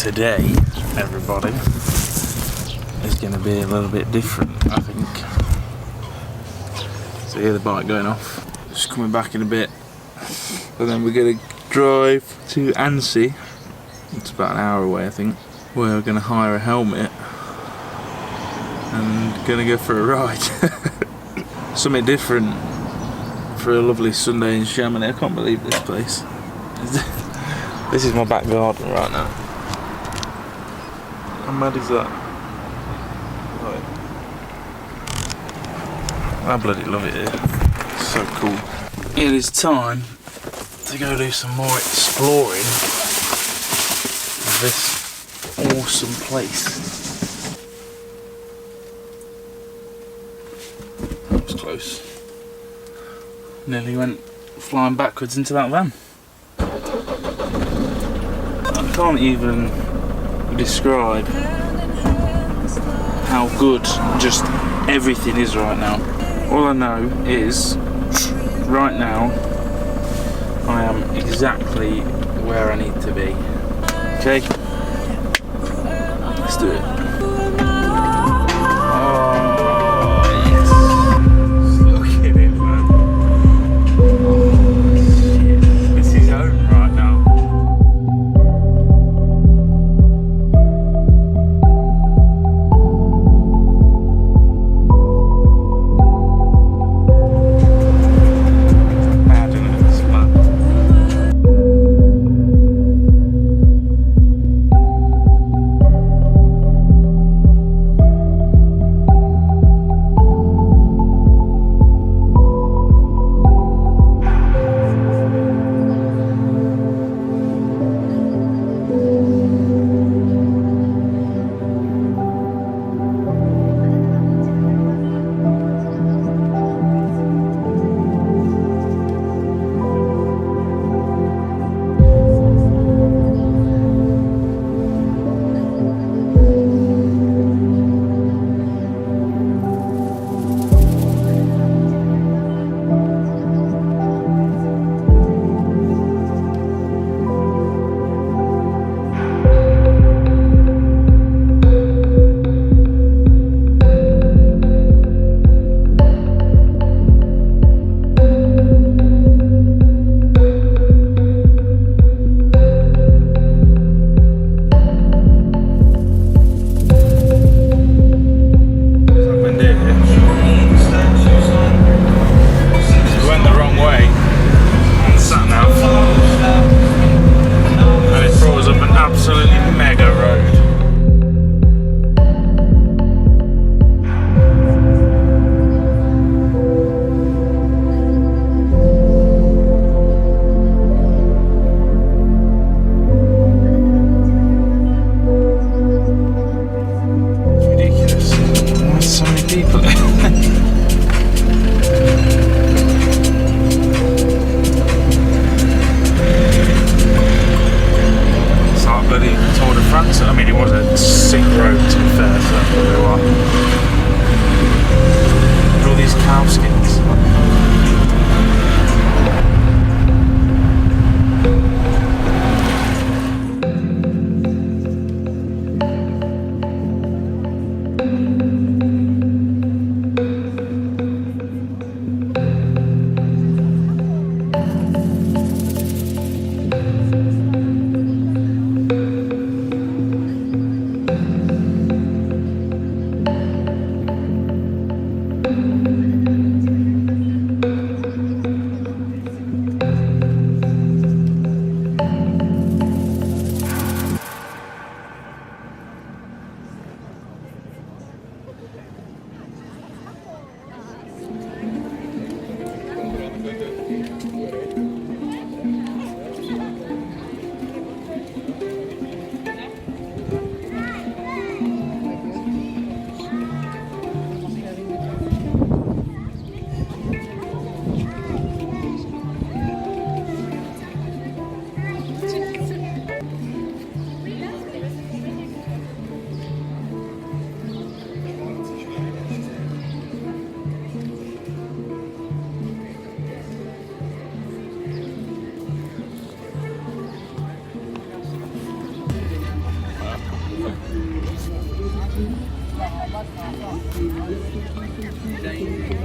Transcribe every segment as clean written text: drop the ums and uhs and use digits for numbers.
today, everybody, is going to be a little bit different, I think. So hear the bike going off. Just coming back in a bit, and then we're going to drive to Annecy. It's about an hour away, I think. We're going to hire a helmet and going to go for a ride. Something different for a lovely Sunday in Chamonix. I can't believe this place. This is my back garden right now. How mad is that? Right. I bloody love it here. It's so cool. It is time to go do some more exploring of this awesome place. That was close. Nearly went flying backwards into that van. I can't even describe how good just everything is right now. All I know is right now I am exactly where I need to be. Okay? Let's do it.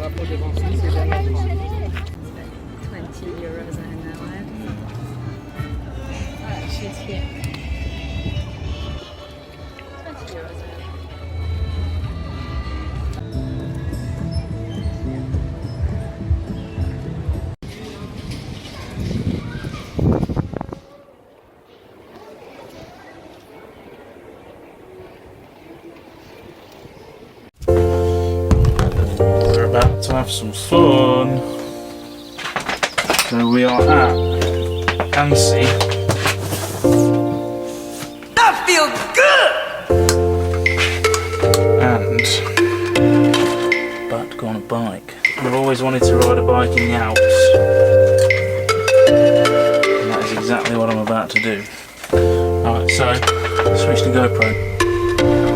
€20 an hour. She's here. €20 an hour. We're about to have some fun. So we are at Annecy. I feel good! And about to go on a bike. I've always wanted to ride a bike in the Alps. And that is exactly what I'm about to do. Alright, so switch to GoPro.